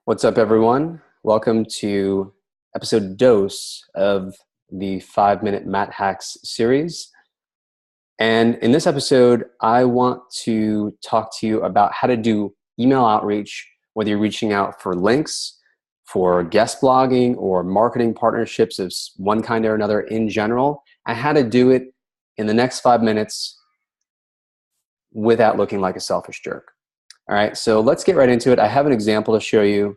What's up, everyone? Welcome to episode dose of the 5-Minute Matt Hacks series. And in this episode, I want to talk to you about how to do email outreach, whether you're reaching out for links, for guest blogging, or marketing partnerships of one kind or another in general, and how to do it in the next 5 minutes without looking like a selfish jerk. All right, so let's get right into it. I have an example to show you.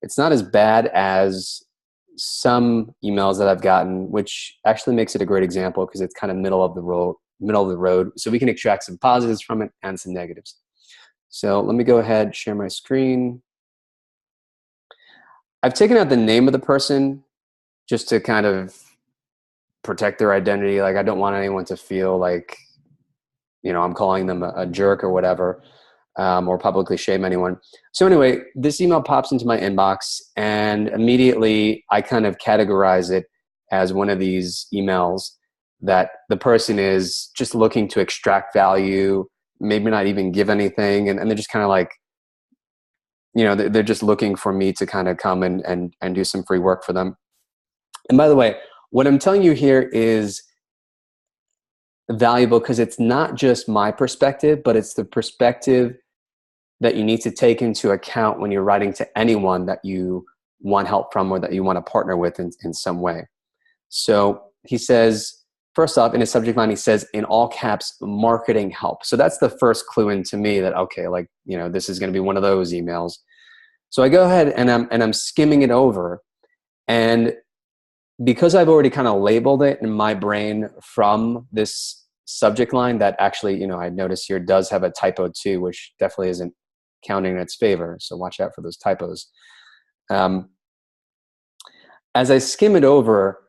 It's not as bad as some emails that I've gotten, which actually makes it a great example because it's kind of middle of the road. So we can extract some positives from it and some negatives. So let me go ahead, share my screen. I've taken out the name of the person just to kind of protect their identity. Like, I don't want anyone to feel like, I'm calling them a jerk or whatever. Or publicly shame anyone. So anyway, this email pops into my inbox, and immediately I kind of categorize it as one of these emails that the person is just looking to extract value, maybe not even give anything, and they're just kind of like, they're just looking for me to kind of come and do some free work for them. And by the way, what I'm telling you here is valuable because it's not just my perspective, but it's the perspective that you need to take into account when you're writing to anyone that you want help from or that you want to partner with in some way. So he says, first off, in his subject line, he says, in all caps, marketing help. So that's the first clue into me that, okay, this is going to be one of those emails. So I go ahead and I'm skimming it over. And because I've already kind of labeled it in my brain from this subject line that actually, I notice here does have a typo too, which definitely isn't counting in its favor. So watch out for those typos. As I skim it over,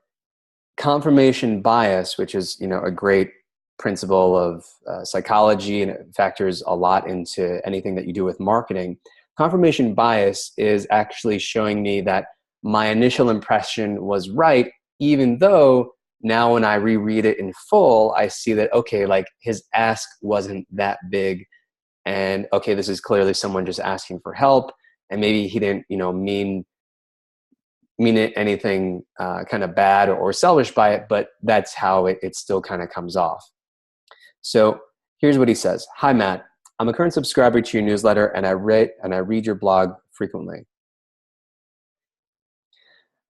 confirmation bias, which is, a great principle of psychology, and it factors a lot into anything that you do with marketing. Confirmation bias is actually showing me that my initial impression was right, even though now when I reread it in full, I see that, okay, like his ask wasn't that big. And okay, this is clearly someone just asking for help, and maybe he didn't, mean it anything kind of bad or selfish by it, but that's how it still kind of comes off. So here's what he says. Hi, Matt. I'm a current subscriber to your newsletter, and I read your blog frequently.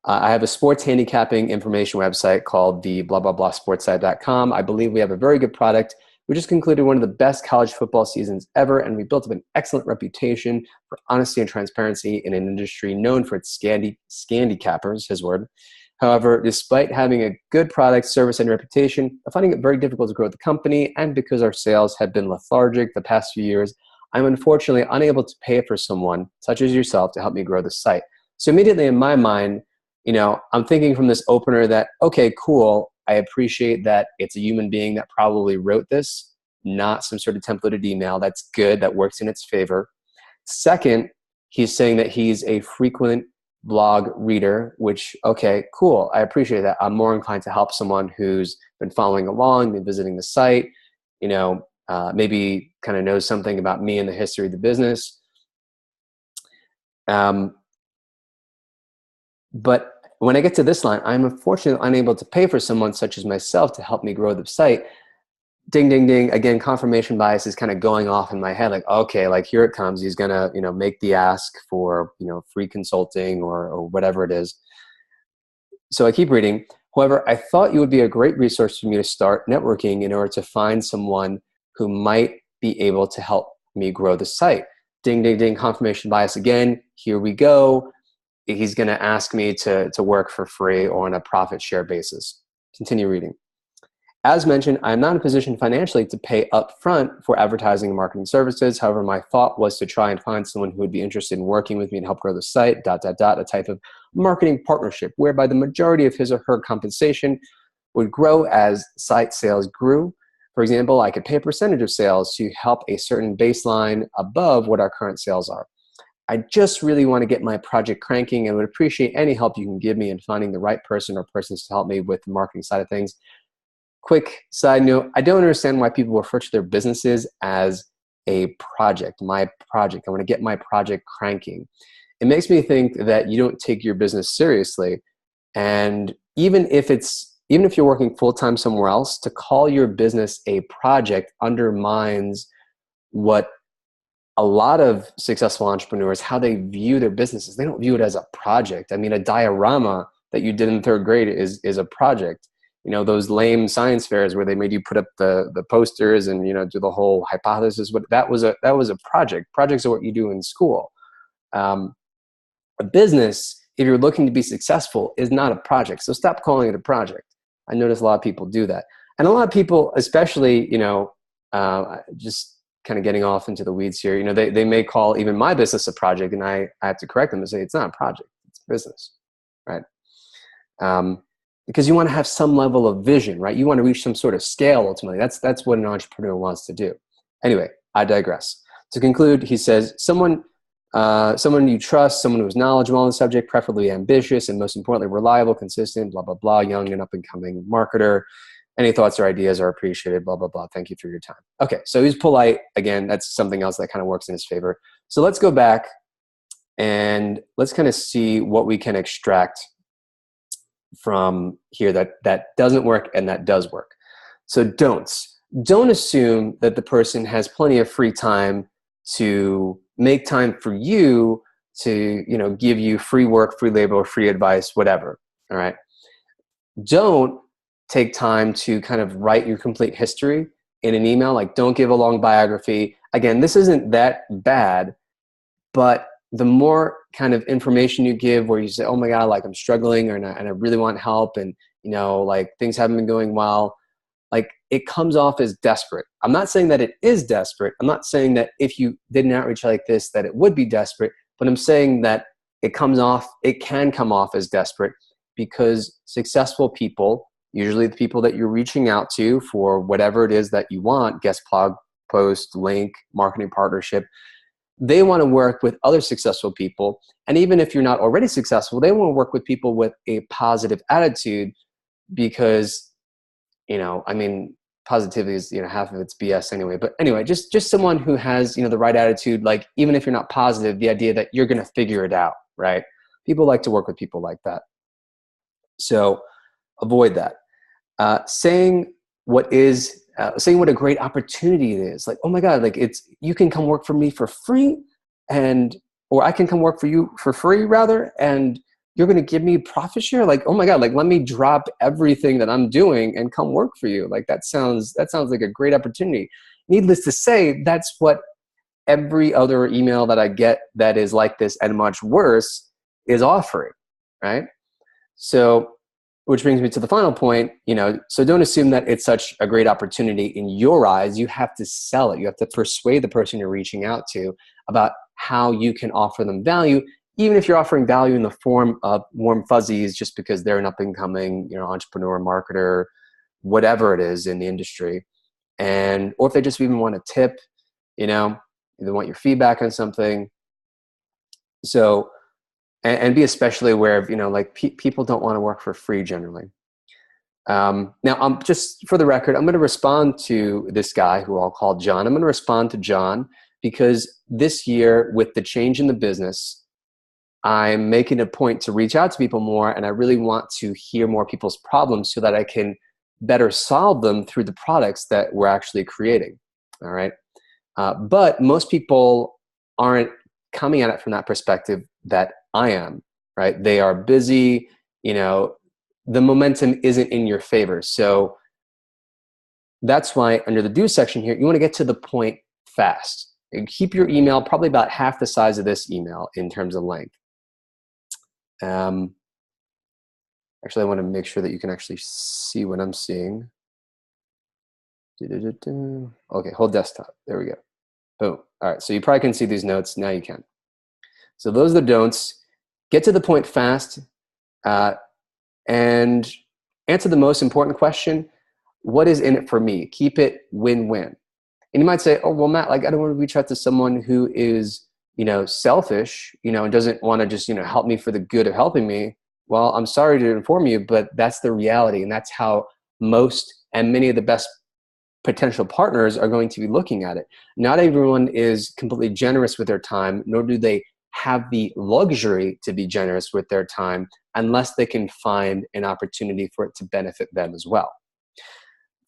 I have a sports handicapping information website called the blah, blah, blah sportsite.com. I believe we have a very good product. We just concluded one of the best college football seasons ever, and we built up an excellent reputation for honesty and transparency in an industry known for its scandicappers, his word. However, despite having a good product, service, and reputation, I'm finding it very difficult to grow the company, and because our sales have been lethargic the past few years, I'm unfortunately unable to pay for someone, such as yourself, to help me grow the site. So immediately in my mind, I'm thinking from this opener that, okay, cool. I appreciate that it's a human being that probably wrote this, not some sort of templated email. That's good. That works in its favor. Second, he's saying that he's a frequent blog reader, which, okay, cool. I appreciate that. I'm more inclined to help someone who's been following along, been visiting the site, maybe kind of knows something about me and the history of the business. But when I get to this line, I'm unfortunately unable to pay for someone such as myself to help me grow the site. Ding, ding, ding. Again, confirmation bias is kind of going off in my head. Like, okay, like here it comes. He's going to, make the ask for, free consulting or whatever it is. So I keep reading. However, I thought you would be a great resource for me to start networking in order to find someone who might be able to help me grow the site. Ding, ding, ding. Confirmation bias again. Here we go. He's going to ask me to work for free or on a profit share basis. Continue reading. As mentioned, I'm not in a position financially to pay up front for advertising and marketing services. However, my thought was to try and find someone who would be interested in working with me to help grow the site, ... a type of marketing partnership whereby the majority of his or her compensation would grow as site sales grew. For example, I could pay a percentage of sales to help a certain baseline above what our current sales are. I just really want to get my project cranking and would appreciate any help you can give me in finding the right person or persons to help me with the marketing side of things. Quick side note, I don't understand why people refer to their businesses as a project, my project. I want to get my project cranking. it makes me think that you don't take your business seriously. And even if you're working full-time somewhere else, to call your business a project undermines what a lot of successful entrepreneurs, how they view their businesses. They don't view it as a project. I mean, a diorama that you did in third grade is a project. You know, those lame science fairs where they made you put up the posters and, you know, do the whole hypothesis. That was a project. Projects are what you do in school. A business, if you're looking to be successful, is not a project. So stop calling it a project. I notice a lot of people do that. And a lot of people, especially, you know, just kind of getting off into the weeds here, you know, they may call even my business a project, and I have to correct them and say, it's not a project, it's a business, right? Because you want to have some level of vision, right? You want to reach some sort of scale ultimately. That's what an entrepreneur wants to do. Anyway, I digress. To conclude, he says, someone you trust, someone who's knowledgeable on the subject, preferably ambitious, and most importantly, reliable, consistent, blah, blah, blah, young and up-and-coming marketer. Any thoughts or ideas are appreciated, blah, blah, blah. Thank you for your time. Okay, so he's polite. Again, that's something else that kind of works in his favor. So let's go back and let's kind of see what we can extract from here that doesn't work and that does work. So don'ts. Don't assume that the person has plenty of free time to make time for you to, you know, give you free work, free labor, free advice, whatever. All right. Don't take time to kind of write your complete history in an email. Like, don't give a long biography. Again, this isn't that bad, but the more kind of information you give where you say, oh my God, like I'm struggling and I really want help, and, you know, like things haven't been going well, like it comes off as desperate. I'm not saying that it is desperate. I'm not saying that if you did an outreach like this, that it would be desperate, but I'm saying that it can come off as desperate, because successful people, usually the people that you're reaching out to for whatever it is that you want, guest blog post, link, marketing partnership, they want to work with other successful people. And even if you're not already successful, they want to work with people with a positive attitude, because, you know, I mean, positivity is, you know, half of it's BS anyway. But anyway, just someone who has, you know, the right attitude. Like, even if you're not positive, the idea that you're going to figure it out, right? People like to work with people like that. So avoid that. Saying what a great opportunity it is. Like, oh my God, like you can come work for me for free, or I can come work for you for free rather, and you're going to give me profit share. Like, oh my God, like let me drop everything that I'm doing and come work for you. Like that sounds like a great opportunity. Needless to say, that's what every other email that I get that is like this and much worse is offering, right? So, which brings me to the final point, you know, so don't assume that it's such a great opportunity in your eyes. You have to sell it. You have to persuade the person you're reaching out to about how you can offer them value, even if you're offering value in the form of warm fuzzies just because they're an up-and-coming, you know, entrepreneur, marketer, whatever it is in the industry. Or if they just even want a tip, you know, they want your feedback on something. So, and be especially aware of, you know, like people don't want to work for free generally. Now, just for the record, I'm going to respond to this guy who I'll call John. I'm going to respond to John because this year, with the change in the business, I'm making a point to reach out to people more, and I really want to hear more people's problems so that I can better solve them through the products that we're actually creating. All right. But most people aren't coming at it from that perspective that I am, right? They are busy, you know, the momentum isn't in your favor. So that's why under the do section here, you want to get to the point fast. And keep your email probably about half the size of this email in terms of length. Actually, I want to make sure that you can actually see what I'm seeing. Okay, whole desktop. There we go. Boom. All right, so you probably can see these notes. Now you can. So those are the don'ts. Get to the point fast, and answer the most important question: what is in it for me? Keep it win-win. And you might say, "Oh, well, Matt, like I don't want to reach out to someone who is, you know, selfish, you know, and doesn't want to just, you know, help me for the good of helping me." Well, I'm sorry to inform you, but that's the reality, and that's how most and many of the best potential partners are going to be looking at it. Not everyone is completely generous with their time, nor do they have the luxury to be generous with their time unless they can find an opportunity for it to benefit them as well.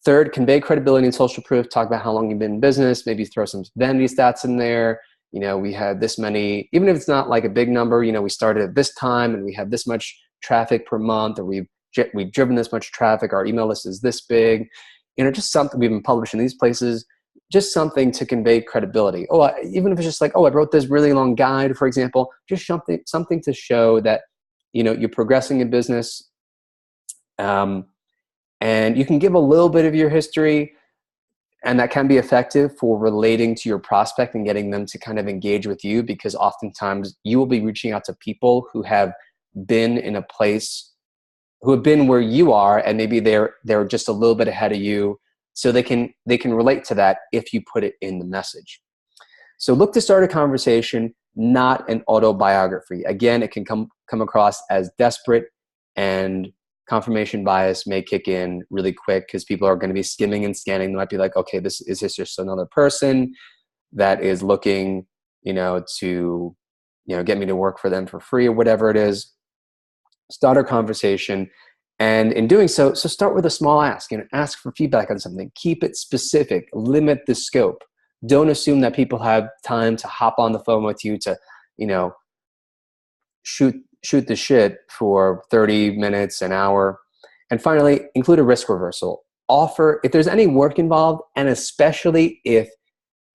Third, convey credibility and social proof. Talk about how long you've been in business. Maybe throw some vanity stats in there. We had this many, even if it's not like a big number, we started at this time and we have this much traffic per month, or we've driven this much traffic. Our email list is this big. Just something. We've been published in these places. Just something to convey credibility. Even if it's just like, I wrote this really long guide, for example. Just something to show that you're progressing in business. And you can give a little bit of your history, and that can be effective for relating to your prospect and getting them to kind of engage with you, because oftentimes you will be reaching out to people who have been in a place, who have been where you are, and maybe they're just a little bit ahead of you, so they can relate to that if you put it in the message. So look to start a conversation, not an autobiography. Again, it can come across as desperate, and confirmation bias may kick in really quick because people are going to be skimming and scanning. They might be like, okay, is this just another person that is looking, to, get me to work for them for free or whatever it is. Start a conversation. And in doing so start with a small ask. Ask for feedback on something. Keep it specific. Limit the scope. Don't assume that people have time to hop on the phone with you to, shoot the shit for 30 minutes, an hour. And finally, include a risk reversal. Offer, if there's any work involved, and especially if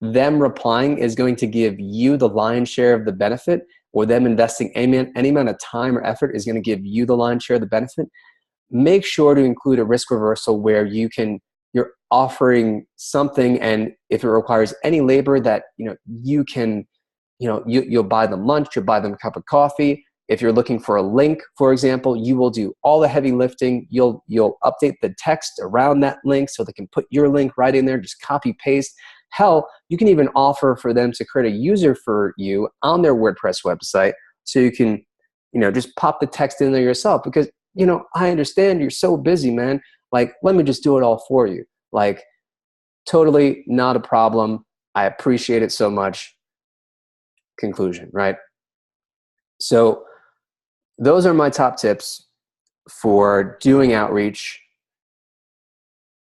them replying is going to give you the lion's share of the benefit, or them investing any amount of time or effort is going to give you the lion's share of the benefit, make sure to include a risk reversal where you're offering something, and if it requires any labor, that you can, you'll buy them lunch, you'll buy them a cup of coffee. If you're looking for a link, for example, you will do all the heavy lifting. You'll update the text around that link so they can put your link right in there, just copy paste. Hell, you can even offer for them to create a user for you on their WordPress website, so you can, just pop the text in there yourself, because, I understand you're so busy, man. Like, let me just do it all for you. Like, totally not a problem. I appreciate it so much. Conclusion, right? So those are my top tips for doing outreach.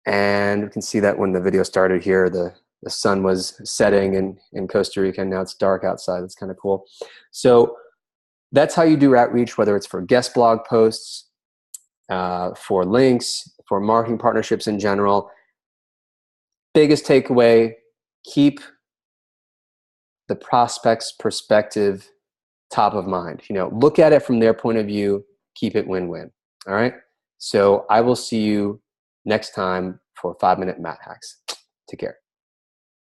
And we can see that when the video started here, the sun was setting in Costa Rica, and now it's dark outside. That's kind of cool. So that's how you do outreach, whether it's for guest blog posts, for links, for marketing partnerships in general. Biggest takeaway, keep the prospect's perspective top of mind. Look at it from their point of view, keep it win-win. All right. So I will see you next time for 5-Minute Math Hacks. Take care.